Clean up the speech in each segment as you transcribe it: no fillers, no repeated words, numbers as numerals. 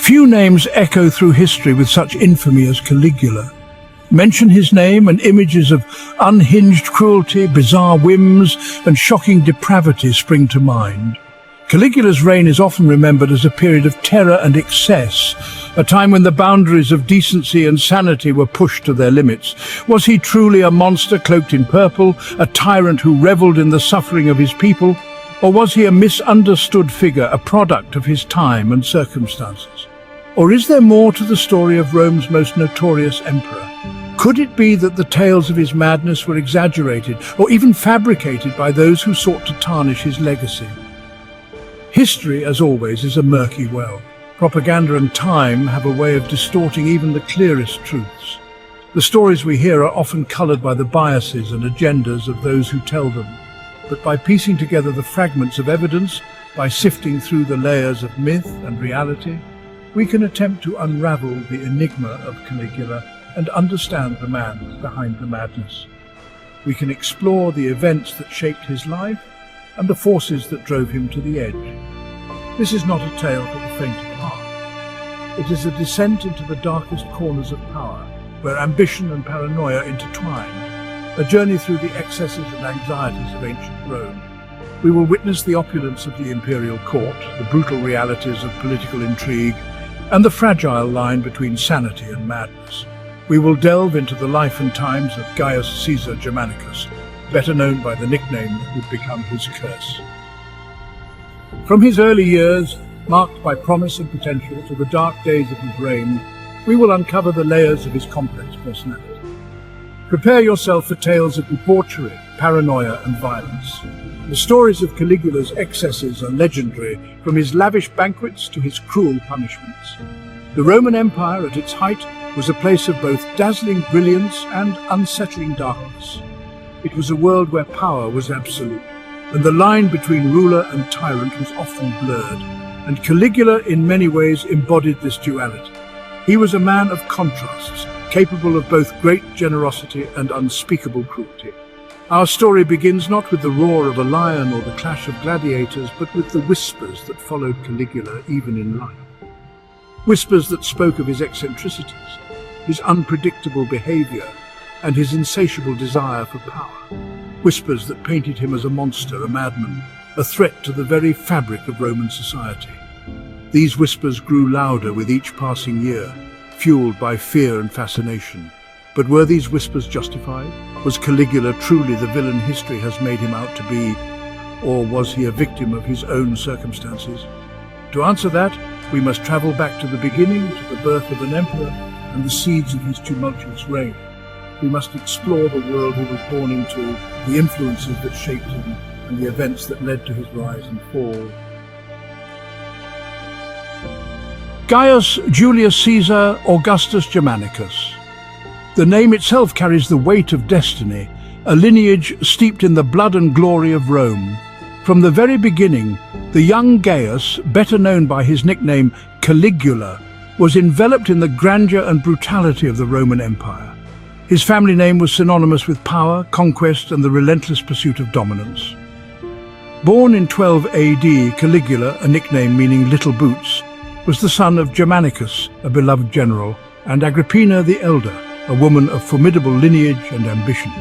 Few names echo through history with such infamy as Caligula. Mention his name and images of unhinged cruelty, bizarre whims, and shocking depravity spring to mind. Caligula's reign is often remembered as a period of terror and excess, a time when the boundaries of decency and sanity were pushed to their limits. Was he truly a monster cloaked in purple, a tyrant who revelled in the suffering of his people? Or was he a misunderstood figure, a product of his time and circumstances? Or is there more to the story of Rome's most notorious emperor? Could it be that the tales of his madness were exaggerated or even fabricated by those who sought to tarnish his legacy? History, as always, is a murky well. Propaganda and time have a way of distorting even the clearest truths. The stories we hear are often coloured by the biases and agendas of those who tell them. But by piecing together the fragments of evidence, by sifting through the layers of myth and reality, we can attempt to unravel the enigma of Caligula and understand the man behind the madness. We can explore the events that shaped his life and the forces that drove him to the edge. This is not a tale for the faint of heart. It is a descent into the darkest corners of power, where ambition and paranoia intertwine, a journey through the excesses and anxieties of ancient Rome. We will witness the opulence of the imperial court, the brutal realities of political intrigue, and the fragile line between sanity and madness. We will delve into the life and times of Gaius Caesar Germanicus, better known by the nickname that would become his curse. From his early years, marked by promise and potential, to the dark days of his reign, we will uncover the layers of his complex personality. Prepare yourself for tales of debauchery, paranoia, and violence. The stories of Caligula's excesses are legendary, from his lavish banquets to his cruel punishments. The Roman Empire, at its height, was a place of both dazzling brilliance and unsettling darkness. It was a world where power was absolute, and the line between ruler and tyrant was often blurred, and Caligula in many ways embodied this duality. He was a man of contrasts, capable of both great generosity and unspeakable cruelty. Our story begins not with the roar of a lion or the clash of gladiators, but with the whispers that followed Caligula even in life. Whispers that spoke of his eccentricities, his unpredictable behavior, and his insatiable desire for power. Whispers that painted him as a monster, a madman, a threat to the very fabric of Roman society. These whispers grew louder with each passing year, fueled by fear and fascination. But were these whispers justified? Was Caligula truly the villain history has made him out to be? Or was he a victim of his own circumstances? To answer that, we must travel back to the beginning, to the birth of an emperor and the seeds of his tumultuous reign. We must explore the world he was born into, the influences that shaped him, and the events that led to his rise and fall. Gaius Julius Caesar Augustus Germanicus. The name itself carries the weight of destiny, a lineage steeped in the blood and glory of Rome. From the very beginning, the young Gaius, better known by his nickname Caligula, was enveloped in the grandeur and brutality of the Roman Empire. His family name was synonymous with power, conquest, and the relentless pursuit of dominance. Born in 12 AD, Caligula, a nickname meaning little boots, was the son of Germanicus, a beloved general, and Agrippina the Elder, a woman of formidable lineage and ambition.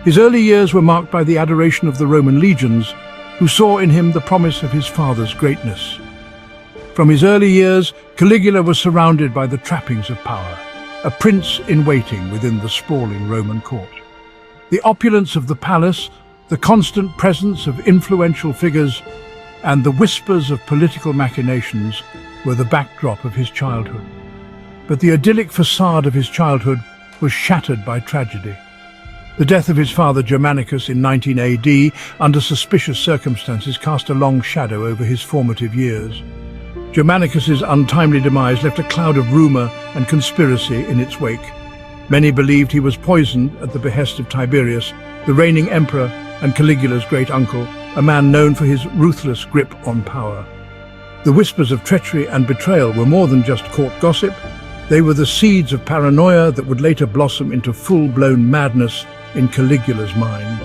His early years were marked by the adoration of the Roman legions, who saw in him the promise of his father's greatness. From his early years, Caligula was surrounded by the trappings of power, a prince in waiting within the sprawling Roman court. The opulence of the palace, the constant presence of influential figures, and the whispers of political machinations were the backdrop of his childhood. But the idyllic facade of his childhood was shattered by tragedy. The death of his father Germanicus in 19 AD, under suspicious circumstances, cast a long shadow over his formative years. Germanicus's untimely demise left a cloud of rumour and conspiracy in its wake. Many believed he was poisoned at the behest of Tiberius, the reigning emperor and Caligula's great uncle, a man known for his ruthless grip on power. The whispers of treachery and betrayal were more than just court gossip. They were the seeds of paranoia that would later blossom into full-blown madness in Caligula's mind.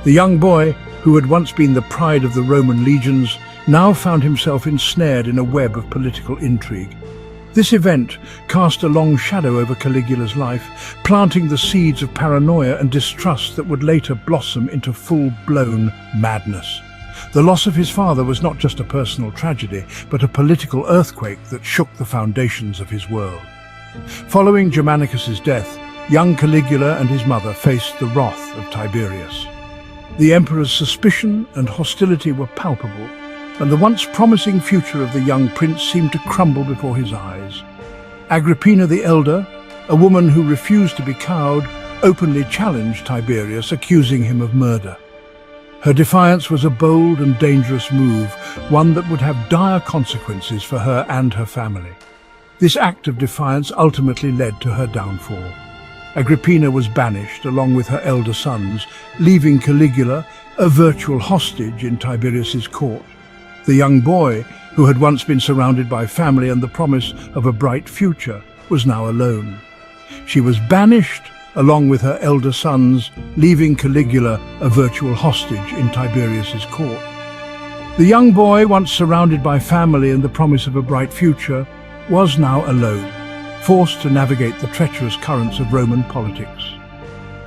The young boy, who had once been the pride of the Roman legions, now found himself ensnared in a web of political intrigue. This event cast a long shadow over Caligula's life, planting the seeds of paranoia and distrust that would later blossom into full-blown madness. The loss of his father was not just a personal tragedy, but a political earthquake that shook the foundations of his world. Following Germanicus's death, young Caligula and his mother faced the wrath of Tiberius. The emperor's suspicion and hostility were palpable, and the once promising future of the young prince seemed to crumble before his eyes. Agrippina the Elder, a woman who refused to be cowed, openly challenged Tiberius, accusing him of murder. Her defiance was a bold and dangerous move, one that would have dire consequences for her and her family. This act of defiance ultimately led to her downfall. Agrippina was banished along with her elder sons, leaving Caligula a virtual hostage in Tiberius's court. The young boy, who had once been surrounded by family and the promise of a bright future, was now alone. She was banished along with her elder sons, leaving Caligula a virtual hostage in Tiberius's court. The young boy, once surrounded by family and the promise of a bright future, was now alone, forced to navigate the treacherous currents of Roman politics.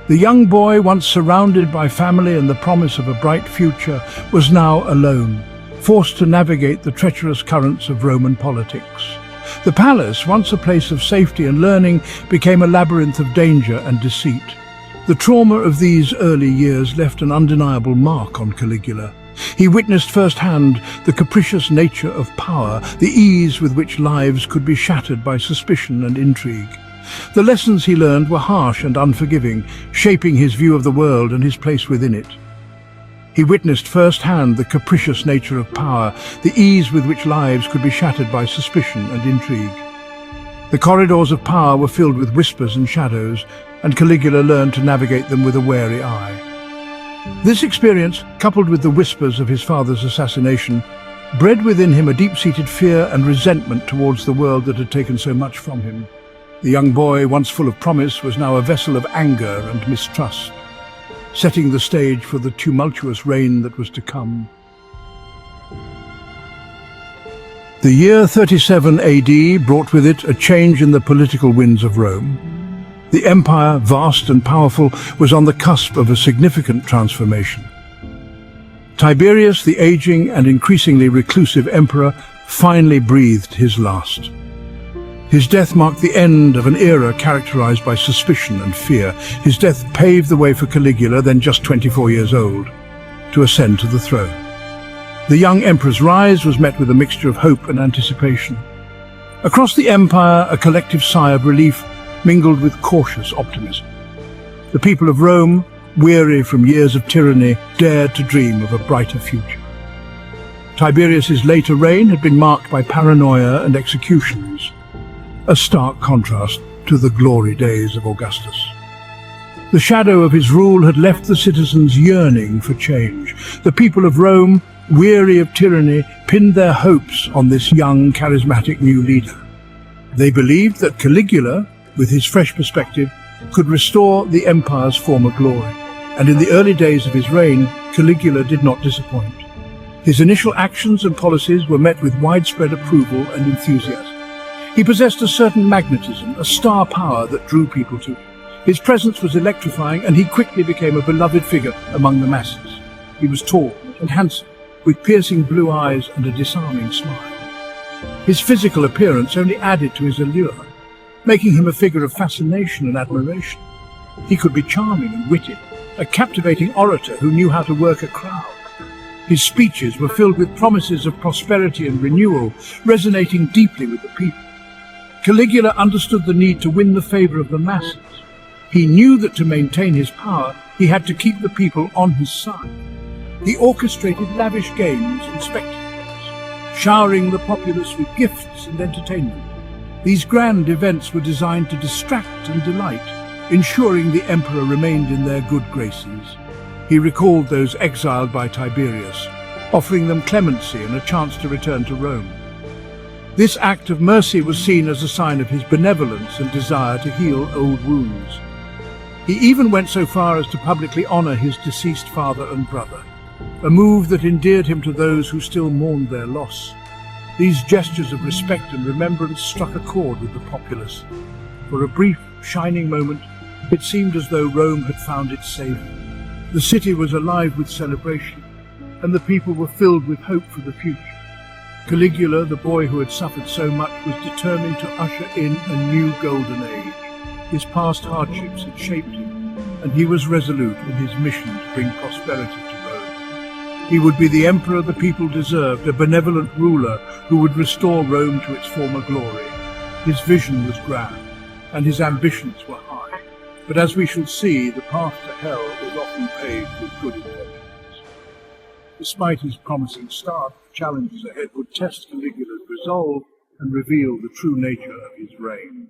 The young boy, once surrounded by family and the promise of a bright future, was now alone, forced to navigate the treacherous currents of Roman politics. The palace, once a place of safety and learning, became a labyrinth of danger and deceit. The trauma of these early years left an undeniable mark on Caligula. He witnessed firsthand the capricious nature of power, the ease with which lives could be shattered by suspicion and intrigue. The lessons he learned were harsh and unforgiving, shaping his view of the world and his place within it. He witnessed firsthand the capricious nature of power, the ease with which lives could be shattered by suspicion and intrigue. The corridors of power were filled with whispers and shadows, and Caligula learned to navigate them with a wary eye. This experience, coupled with the whispers of his father's assassination, bred within him a deep-seated fear and resentment towards the world that had taken so much from him. The young boy, once full of promise, was now a vessel of anger and mistrust, setting the stage for the tumultuous reign that was to come. The year 37 AD brought with it a change in the political winds of Rome. The empire, vast and powerful, was on the cusp of a significant transformation. Tiberius, the aging and increasingly reclusive emperor, finally breathed his last. His death marked the end of an era characterized by suspicion and fear. His death paved the way for Caligula, then just 24 years old, to ascend to the throne. The young emperor's rise was met with a mixture of hope and anticipation. Across the empire, a collective sigh of relief mingled with cautious optimism. The people of Rome, weary from years of tyranny, dared to dream of a brighter future. Tiberius's later reign had been marked by paranoia and executions, a stark contrast to the glory days of Augustus. The shadow of his rule had left the citizens yearning for change. The people of Rome, weary of tyranny, pinned their hopes on this young, charismatic new leader. They believed that Caligula, with his fresh perspective, could restore the empire's former glory. And in the early days of his reign, Caligula did not disappoint. His initial actions and policies were met with widespread approval and enthusiasm. He possessed a certain magnetism, a star power that drew people to him. His presence was electrifying, and he quickly became a beloved figure among the masses. He was tall and handsome, with piercing blue eyes and a disarming smile. His physical appearance only added to his allure, making him a figure of fascination and admiration. He could be charming and witty, a captivating orator who knew how to work a crowd. His speeches were filled with promises of prosperity and renewal, resonating deeply with the people. Caligula understood the need to win the favor of the masses. He knew that to maintain his power, he had to keep the people on his side. He orchestrated lavish games and spectacles, showering the populace with gifts and entertainment. These grand events were designed to distract and delight, ensuring the emperor remained in their good graces. He recalled those exiled by Tiberius, offering them clemency and a chance to return to Rome. This act of mercy was seen as a sign of his benevolence and desire to heal old wounds. He even went so far as to publicly honor his deceased father and brother, a move that endeared him to those who still mourned their loss. These gestures of respect and remembrance struck a chord with the populace. For a brief, shining moment, it seemed as though Rome had found its saviour. The city was alive with celebration, and the people were filled with hope for the future. Caligula, the boy who had suffered so much, was determined to usher in a new golden age. His past hardships had shaped him, and he was resolute in his mission to bring prosperity to Rome. He would be the emperor the people deserved, a benevolent ruler who would restore Rome to its former glory. His vision was grand, and his ambitions were high. But as we shall see, the path to hell is often paved with good intentions. Despite his promising start, the challenges ahead would test Caligula's resolve and reveal the true nature of his reign.